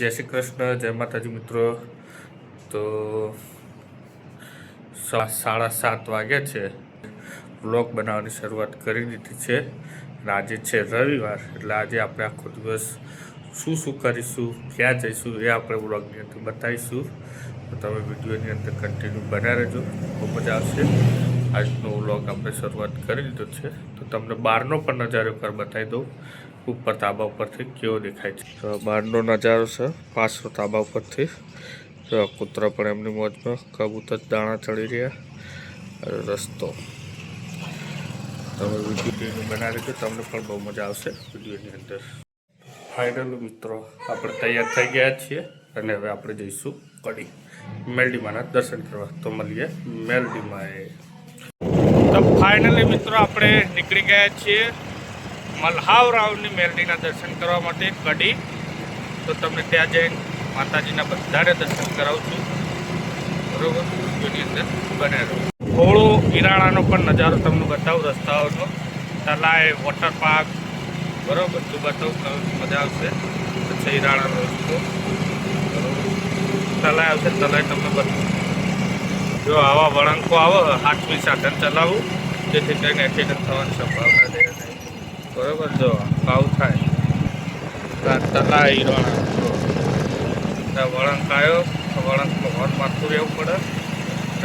જય શ્રી કૃષ્ણ, જય માતાજી મિત્રો। તો 7:30 વાગ્યા છે। વ્લોગ બનાવવાની શરૂઆત કરી દીધી છે। આજે છે રવિવાર, એટલે આજે આપણે આખો દિવસ શું શું કરીશું, ક્યાં જઈશું એ આપણે વ્લોગની અંદર બતાવીશું। તો તમે વિડીયોની અંદર કન્ટિન્યુ બન્યા રહેજો, બહુ મજા આવશે। આજનો વ્લોગ આપણે શરૂઆત કરી દીધો છે, તો તમને બહારનો પણ નજારો એકવાર બતાવી દઉં। ઉપર તાબા ઉપરથી કેવો દેખાય છે। તો બહારનો નજારો છે પાછો તાબા ઉપરથી। તો કૂતરા પણ એમની મોજમાં, કબૂતર દાણા ચડી રહ્યા, રસ્તો તમે વિડીયો બનાવી દેજો, તમને પણ બહુ મજા આવશે વિડીયોની અંદર। ફાઇનલ મિત્રો આપણે તૈયાર થઈ ગયા છીએ અને હવે આપણે જઈશું કડી મેલડીમાના દર્શન કરવા। તો મળીએ મેલડીમાં। તો ફાઇનલી મિત્રો આપણે નીકળી ગયા છીએ મલ્હાવ રાવની મેલડીના દર્શન કરવા માટે કડી। તો તમને ત્યાં જઈને માતાજીના બધાને દર્શન કરાવું છું, બરોબર? વિડીયોની અંદર બને રહો। થોડો ઈરાણાનો પણ નજારો તમને બતાવું, રસ્તાઓનો, તલાય, વોટર પાર્ક, બરોબર, બધું બતાવું, મજા આવશે। પછી ઈરાણાનો રસ્તો, બરોબર, તલાય આવશે, તલાય તમને બતાવું। જો આવા વળાંકો આવે હાથમી સાધન ચલાવવું, જેથી કરીને એક્સિડન્ટ થવાની સંભાવના રહે નહીં, બરોબર? જો આવું થાય તલાય ઈરાણા વળાંક આવ્યો, વળાંકમાં હોર્ન મારતું રહેવું પડે,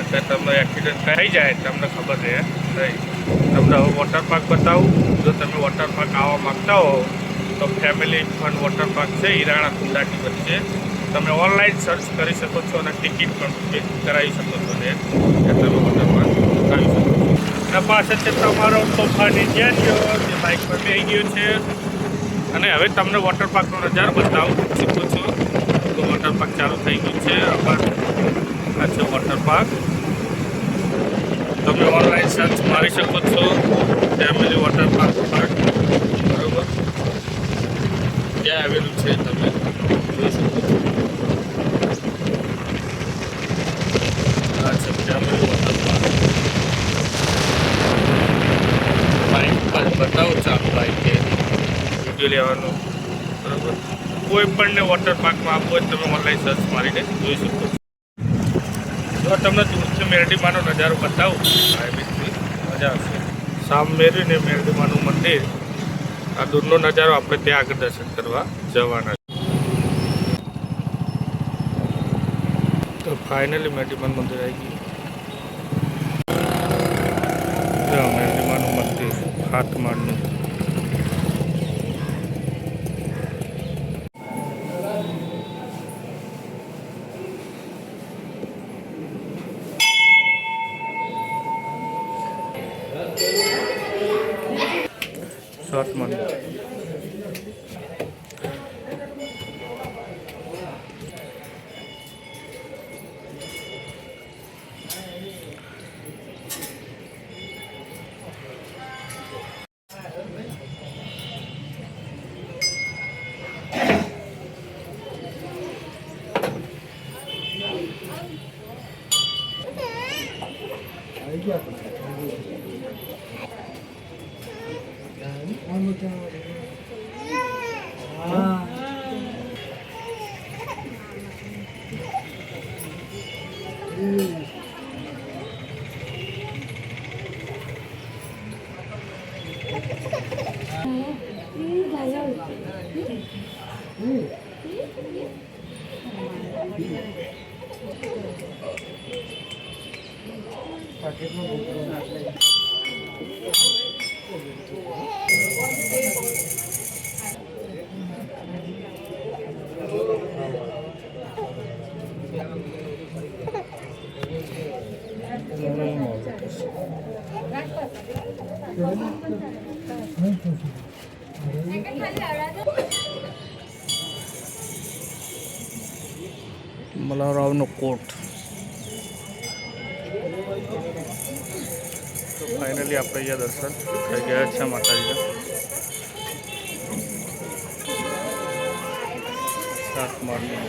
એટલે તમને એક્સિડન્ટ થઈ જાય તમને ખબર રહે નહીં। તમને હવે વોટર પાર્ક બતાવું। જો તમે વોટર પાર્ક આવવા માગતા હો તો ફેમિલી ફન વોટર પાર્ક છે ઈરાણા કુંડાટી વચ્ચે। તમે ઓનલાઈન સર્ચ કરી શકો છો અને ટિકિટ પણ બુકિંગ કરાવી શકો છો ને, એ તમે વોટર પાર્ક કરાવી શકો છો। એના પાસે છે તમારો તોફાની જેનિયો, જે બાઇક પર બેસી ગયો છે, અને હવે તમને વોટર પાર્કનો નજારો બતાવું શીખું છું। તો વોટર પાર્ક ચાલુ થઈ ગયું છે, આ છે વોટર પાર્ક। તમે ઓનલાઈન સર્ચ મારી શકો છો ફેમિલી વોટર પાર્ક, બરોબર, ક્યાં આવેલું છે તમે જોઈ શકો છો। આ છે ફેમિલી વોટર પાર્ક। બાઇક પર બતાવું ચાલુ બાઇકે વિડીયો લેવાનું, બરોબર? કોઈ પણને વોટર પાર્કમાં આપવું હોય તમે ઓનલાઈન સર્ચ મારીને જોઈ શકો છો। જો તમને દૂરથી મેરડીમાનો નજારો બતાવું, હાઈવેથી મજા આવશે। સામે મેળવીને મેરડીમાનું મંદિર, આ દૂરનો નજારો આપણે ત્યાં આગળ દર્શન કરવા જવાના છે। તો ફાઇનલી મેરડીમાનું મંદિર આવી ગયું। મેરડીમાનું મંદિર હાથમાળનું। મંદિર મલ્હાવરાવનો કોટ। તો ફાઇનલી આપણે અહીંયા દર્શન થઈ ગયા છે માતાજીના। હાથમાળની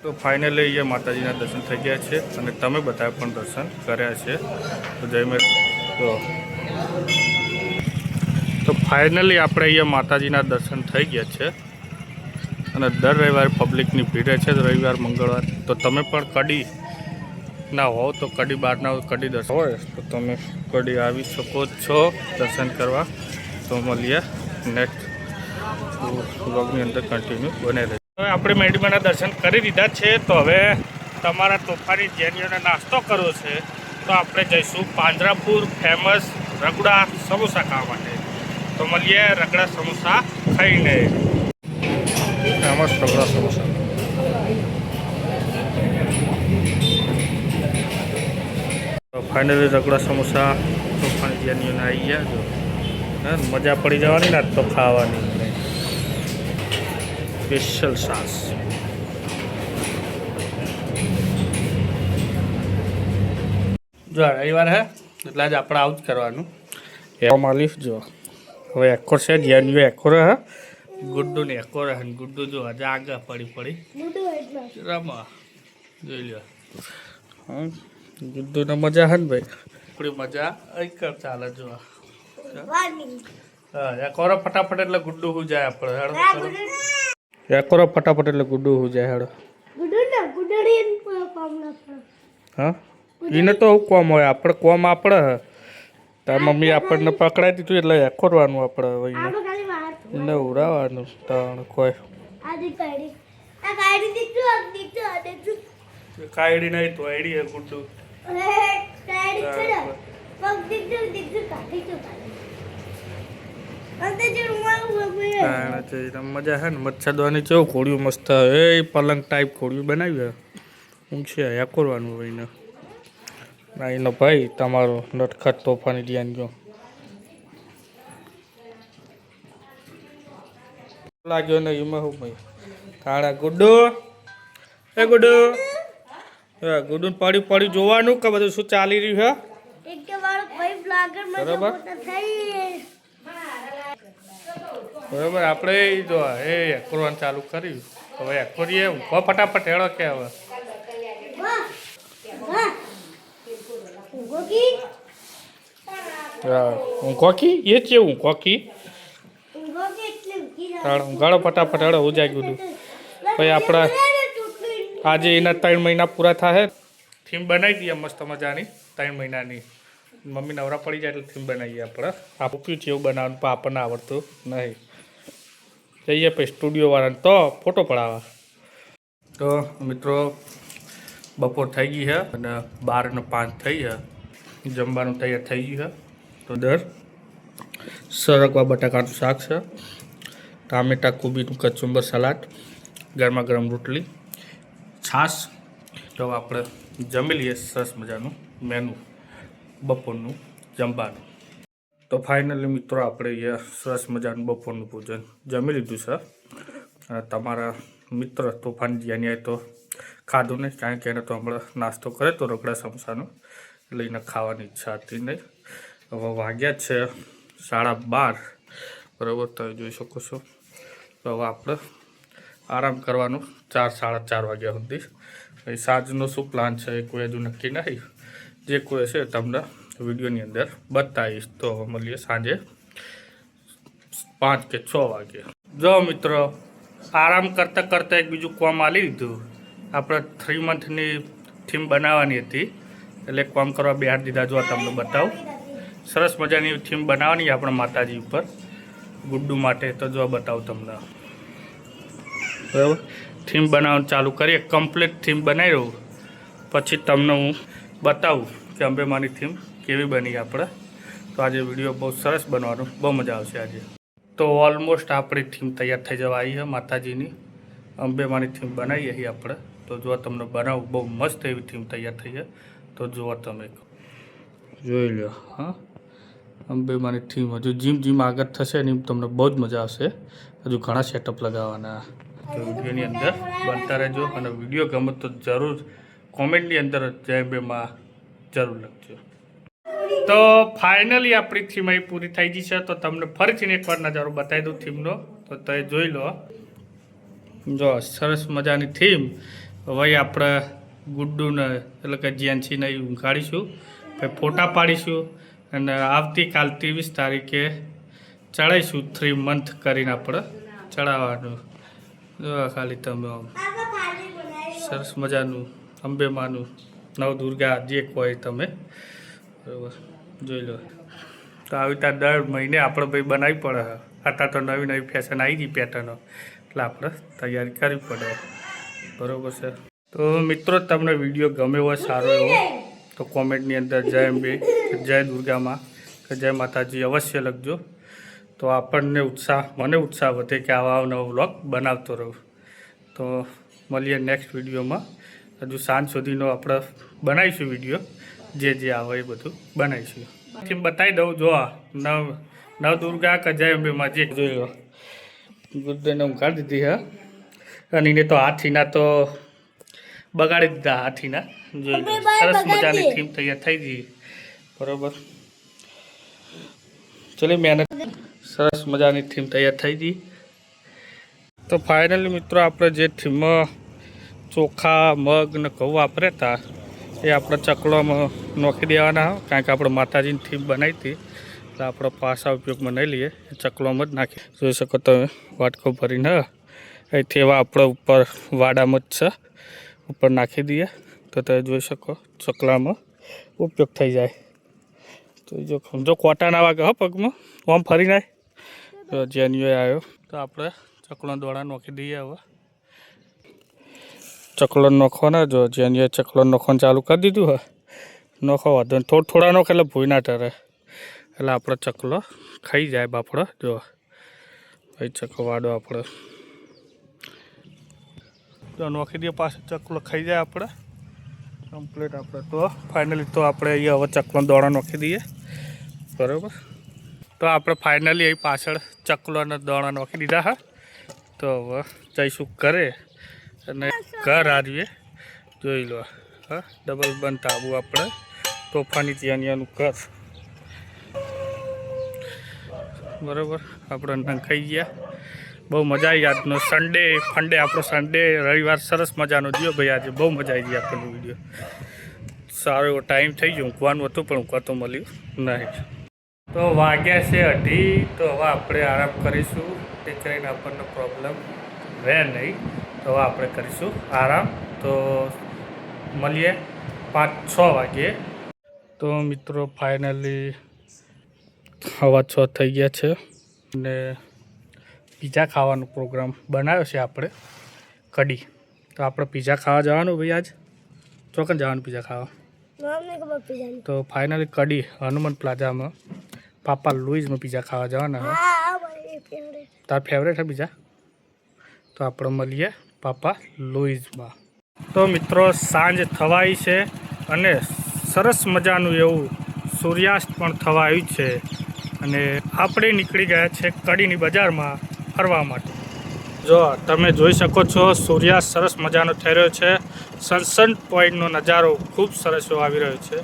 તો ફાઇનલી અહીંયા માતાજીના દર્શન થઈ ગયા છે અને તમે બધા પણ દર્શન કર્યા છે. તો જય મેં તો ફાઇનલી આપણે અહીંયા માતાજીના દર્શન થઈ ગયા છે અને દર રવિવારે પબ્લિકની ભીડ છે. રવિવાર મંગળવાર તો તમે પણ કડી ના હોવ તો કડી બહારના કડી દર્શન હોય તો તમે કડી આવી શકો છો દર્શન કરવા. તો મળીએ નેક્સ્ટ વ્લોગની અંદર કન્ટિન્યુ બને રહે. હવે આપણે મેડીમાના દર્શન કરી દીધા છે. તો હવે તમારા તોફાની જેનીઓને નાસ્તો કરવો છે તો આપણે જઈશું પાંજરાપુર ફેમસ રગડા સમોસા ખાવા માટે. તો મળીએ રગડા સમોસા ખાઈને. ફેમસ રગડા સમોસા તો ફાઇનલી રગડા સમોસા તોફાની જેનીઓને આવી ગયા. જો મજા પડી જવાની ને તો ખાવાની સ્પેશિયલ સાસ. જો રવિવાર હે એટલે આજે આપણે આવું જ કરવાનું. માલિફ જો હવે એકોર છે જેન્યુ એકોર હે ગુડ્ડુ ને એકોર હે ગુડ્ડુ જો આજે આગળ પડી રમા જોઈ લો. ગુડ્ડુ ને મજા હે ને ભાઈ આપણી મજા અહીં કર ચાલે. જો હા એકોરો ફટાફટ એટલે ગુડ્ડુ હું જાય આપણે હેડો. એકોરો ફટાફટ એટલે ગુડ્ડુ હું જાય હેડો. હા એને તો હું કોમ હોય આપણે કોમ આપણે તાર મમ્મી આપણને પકડાઈ દીધું એટલે એકોરવાનું આપણે હવે એને ઉડાવવાનું તાણ કોઈ કાયડી નહીં તો આઈડી હે ગુડ્ડુ. મજા હે ને મચ્છરદાની કેવું ખોડિયું મસ્ત એ પલંગ ટાઈપ ખોડિયું બનાવ્યું ઊંઘ છે એકોરવાનું હોય ને. ના એનો ભાઈ તમારો નટખટ તોફાની ધ્યાન ગયો લાગ્યો ને એમાં હું ભાઈ કાળા ગુડ્ડુ એ ગુડ્ડુ ગુડ્ડુ પડી જોવાનું કે બધું શું ચાલી રહ્યું છે બરાબર. બરાબર આપણે જો એ એકોરવાનું ચાલુ કર્યું. હવે એકોરીએ ઊંઘો ફટાફટ હેળો કે હવે ઊંઘોકી એ છે ઊંઘોકી ઊંઘાડો ફટાફટ હેળો હું જાગી બધું. ભાઈ આપણા આજે એના 3 મહિના પૂરા થાય. થીમ બનાવી દઈએ મસ્ત મજાની 3 મહિનાની. મમ્મી નવરા પડી જાય એટલે થીમ બનાવીએ આપણે. આપ્યું છે એવું બનાવવાનું પણ આપણને આવડતું નહીં. જઈએ પછી સ્ટુડિયોવાળાને તો ફોટો પડાવવા. તો મિત્રો બપોર થઈ ગઈ છે અને 12:05 થઈ છે. જમવાનું તૈયાર થઈ ગયું છે. તો સરગવા બટાકાનું શાક છે, ટામેટા કોબીનું કચુંબર સલાડ, ગરમા ગરમ રોટલી, છાશ. તો આપણે જમી લઈએ સરસ મજાનું મેનુ બપોરનું જમવાનું. તો ફાઇનલી મિત્રો આપણે અહીંયા સરસ મજાનું બપોરનું ભોજન જમી લીધું છે. અને તમારા મિત્ર તોફાન જ્યાંની તો ખાધું નહીં કારણ કે એને તો હમણાં નાસ્તો કરે તો રગડા સમોસાનો લઈને ખાવાની ઈચ્છા હતી નહીં. હવે વાગ્યા છે 12:30 બરાબર તમે જોઈ શકો છો. તો હવે આપણે આરામ કરવાનું 4-4:30 વાગ્યા સુધી. પછી સાંજનો શું પ્લાન છે એ કોઈ હજુ નક્કી નહીં. જે કોઈ છે તમને વિડીયોની અંદર બતાવીશ. તો મળીએ સાંજે 5 કે 6 વાગે. જો મિત્રો આરામ કરતાં કરતાં એક બીજું કામ આલી દીધું. આપણે 3 મંથની થીમ બનાવવાની હતી એટલે કામ કરવા બેહાડી દીધા. જો તમને બતાવું સરસ મજાની થીમ બનાવવાની આપણે માતાજી ઉપર ગુડ્ડુ માટે. તો જો બતાવું તમને બરાબર. થીમ બનાવવાનું ચાલુ કરીએ. કમ્પ્લીટ થીમ બનાવી રહું પછી તમને હું બતાવું કે અંબેમાની થીમ કેવી બની આપણે. તો આજે વિડીયો બહુ સરસ બનવાનો, બહુ મજા આવશે આજે. તો ઓલમોસ્ટ આપણી થીમ તૈયાર થઈ જવા આવી છે. માતાજીની અંબેમાની થીમ બનાવી અહીં આપણે. તો જો તમને બનાવું બહુ મસ્ત એવી થીમ તૈયાર થઈ છે. તો જુઓ તમે જોઈ લો. હા અંબેમાની થીમ હજુ જીમ આગળ થશે ને તમને બહુ જ મજા આવશે. હજુ ઘણા સેટઅપ લગાવવાના. તો વિડીયોની અંદર બનતા રહેજો અને વિડીયો ગમે તો જરૂર કોમેન્ટની અંદર જય અંબેમાં જરૂર લખજો. તો ફાઇનલી આપણી થીમ અહીં પૂરી થઈ ગઈ છે. તો તમને ફરીથી એકવાર નજારો બતાવી દઉં થીમનો. તો તમે જોઈ લો. જો સરસ મજાની થીમ હવે આપણે ગુડ્ડુને એટલે કે જેન્સીને ઊંઘાડીશું, પછી ફોટા પાડીશું અને આવતીકાલ 23 તારીખે ચડાવીશું 3 મંથ કરીને આપણે ચડાવવાનું. ખાલી તમે સરસ મજાનું અંબેમાનું નવદુર્ગા જે કોઈ તમે બરાબર જોઈ લો. તો આવી રીતે દર મહિને આપણે ભાઈ બનાવવી પડે. અત્યારે તો નવી નવી ફેશન આવી ગઈ પેટર્નો, એટલે આપણે તૈયારી કરવી પડે. બરાબર છે. તો મિત્રો તમને વિડીયો ગમે હોય સારો એવો તો કોમેન્ટની અંદર જય અંબે, જય દુર્ગામાં કે જય માતાજી અવશ્ય લખજો. તો આપણને મને ઉત્સાહ વધે કે આવા નવો વ્લોગ બનાવતો રહું. તો મળીએ નેક્સ્ટ વિડીયોમાં. હજુ સાંજ સુધીનો આપણે બનાવીશું વિડીયો, જે આવે એ બધું બનાવીશું. થીમ બતાવી દઉં. જો નવદુર્ગા કે જય અંબેમાં જે જોઈ લો. ગુડ્ડુને ઊંઘાડી દીધી હે, અને એને તો હાથીના તો બગાડી દીધા. હાથીના જોઈ લો. સરસ મજાની થીમ તૈયાર થઈ ગઈ. બરાબર. ચલો મહેનત. સરસ મજાની થીમ તૈયાર થઈ ગઈ. તો ફાઇનલી મિત્રો આપણે જે થીમમાં ચોખા મગ ને ઘઉં વાપર્યા હતા એ આપણે ચકલામાં નોખી દેવાના. કારણ કે આપણે માતાજીની થીમ બનાવી હતી એટલે આપણે પાસા ઉપયોગમાં નહીં લઈએ, એ ચકલામાં જ નાખી. જોઈ શકો તમે વાટકો ભરીને અહીંથી એવા આપણે ઉપર વાડામાં જ છે ઉપર નાખી દઈએ તો તમે જોઈ શકો ચકલામાં ઉપયોગ થઈ જાય. તો જો કોટા ના વાગે હો પગમાં આમ ફરી નાય. તો જેન્યુએ આવ્યો તો આપણે ચકલો દોડા નોખી દઈએ. હવે ચકલો નોખવાના. જો જેન્યુએ ચકલો નોખવાનું ચાલુ કરી દીધું હોય નોખો વાંધો ને થોડા નોખે એટલે ભૂઈ ના ટરે, એટલે આપણો ચકલો ખાઈ જાય બાપડો. જો ભાઈ ચકવાડો આપણે જો નોખી દઈએ પાછો ચકલો ખાઈ જાય આપણે કમ્પ્લીટ. આપણે તો ફાઇનલી તો આપણે અહીંયા હવે ચકલો દોડા નોખી દઈએ. બરાબર. તો આપણે ફાઇનલી અહીં પાછળ ચકલોના દોણા નોખી દીધા હા. તો હવે જઈશું ઘરે અને ઘર આવીએ. જોઈ લો હા, ડબલ બંધ આવું આપણે તોફાની ચિયાનિયાનું ઘર. બરાબર. આપણે નંખાઈ ગયા. બહુ મજા આવી. આજનો ફંડે આપણો સન્ડે રવિવાર સરસ મજાનો જીઓ ભાઈ. આજે બહુ મજા આવી ગઈ આપણનો વિડીયો. સારો એવો ટાઈમ થઈ ગયો. ઊંઘવાનું હતું પણ ઊંઘવા તો મળ્યું નહીં. તો વાગ્યા છે 2:30. તો હવે આપણે આરામ કરીશું. તે કરીને આપણને પ્રોબ્લેમ રહે નહીં. તો હવે આપણે કરીશું આરામ. તો મળીએ 5-6 વાગ્યે. તો મિત્રો ફાઇનલી 6:15 થઈ ગયા છે અને પીઝા ખાવાનો પ્રોગ્રામ બનાવ્યો છે આપણે કઢી. તો આપણે પીઝા ખાવા જવાનું ભાઈ. આજ ચોકન જવાનું પીઝા ખાવા. તો ફાઇનલી કઢી હનુમાન પ્લાઝામાં પાપા લુઈઝમાં પીઝા ખાવા જવાના. તાર ફેવરેટ છે પીઝા? તો આપણે મળીએ પાપા લુઈઝમાં. તો મિત્રો સાંજ થવાઈ છે અને સરસ મજાનું એવું સૂર્યાસ્ત પણ થવા આવ્યું છે અને આપણે નીકળી ગયા છે કડીની બજારમાં ફરવા માટે. જો તમે જોઈ શકો છો સૂર્યાસ્ત સરસ મજાનો થઈ રહ્યો છે. સનસેટ પોઈન્ટનો નજારો ખૂબ સરસ એવો આવી રહ્યો છે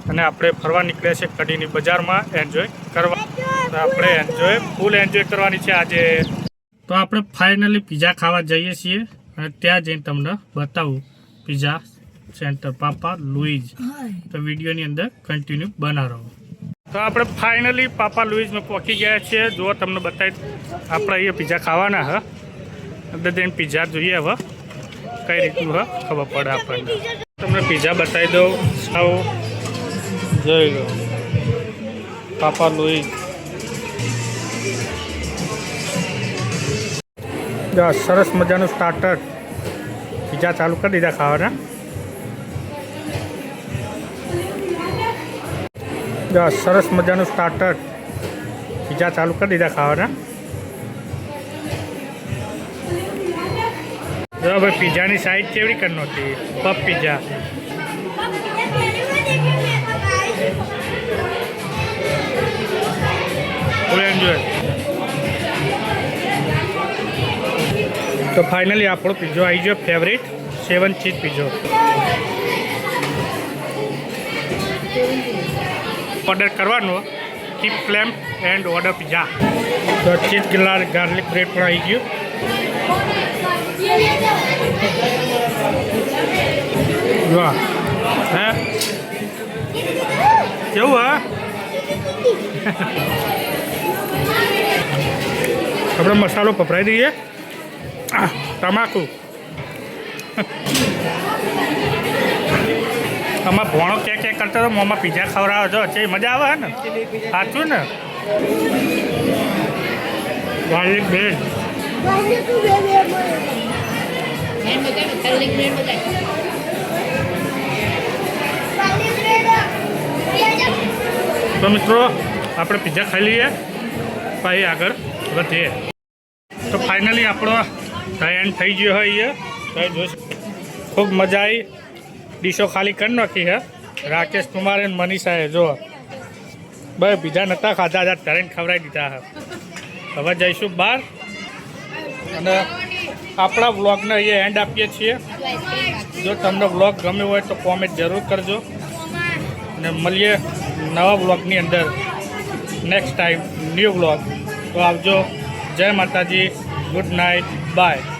અને આપણે ફરવા નીકળ્યા છે કડીની બજારમાં એન્જોય કરવા. તો આપણે ફૂલ એન્જોય કરવાની છે આજે. તો આપણે ફાઇનલી પીઝા ખાવા જઈએ છીએ અને ત્યાં જઈને તમને બતાવું પીઝા સેન્ટર પાપા લુઈઝ. તો વિડીયોની અંદર કન્ટિન્યુ બના રહો. તો આપણે ફાઇનલી પાપા લુઈઝમાં પહોંચી ગયા છીએ. જો તમને બતાવી આપણે અહીંયા પીઝા ખાવાના હ. અંદર જઈને પીઝા જોઈએ હવે કઈ રીતનું હ ખબર પડે આપણને. તમને પીઝા બતાવી દઉં. આવો જોઈ લો પાપા લુઈઝ. સરસ મજાનું સ્ટાર્ટર પીઝા ચાલુ કરી દીધા ખાવાના. સરસ મજાનું સ્ટાર્ટર પીઝા ચાલુ કરી દીધા ખાવાના. જો ભાઈ પીઝાની સાઈઝ કેવડી કરી નહોતી. પપ પીઝા. Full enjoy. તો ફાઇનલી આપણો પીઝો આવી ગયો ફેવરેટ 7 ચીઝ પીઝો. ઓર્ડર કરવાનો keep flame and order pizza. તો ચીઝ ગાર્લિક બ્રેડ પણ આવી ગયું. વાહ હે કેવું હા આપણે મસાલો પપરાઈ દઈએ તમાકુ આમાં ભોણો ક્યાં કરતા તો મોંમાં પીઝા ખવડાવો છો છે મજા આવે ને સાચું ને ગાર્લિક બ્રેડ તો મિત્રો આપણે પીઝા ખાઈ લઈએ પછી આગળ વધીએ તો ફાઇનલી આપણો એન્ડ થઈ ગયો હોય તો જોઈ ખૂબ મજા આવી ડીશો ખાલી કરી નાખી હે રાકેશ કુમાર અને મનીષાએ જો બસ પીઝા નહોતા ખાધા હતા ત્યારે ખવડાવી દીધા હે હવે જઈશું બહાર અને આપણા વ્લોગને અહીંયા એન્ડ આપીએ છીએ જો તમને વ્લોગ ગમ્યો હોય તો કોમેન્ટ જરૂર કરજો અને મળીએ નવા વ્લોગની અંદર નેક્સ્ટ ટાઈમ ન્યૂ વ્લોગ તો આવજો જય માતાજી ગુડ નાઇટ બાય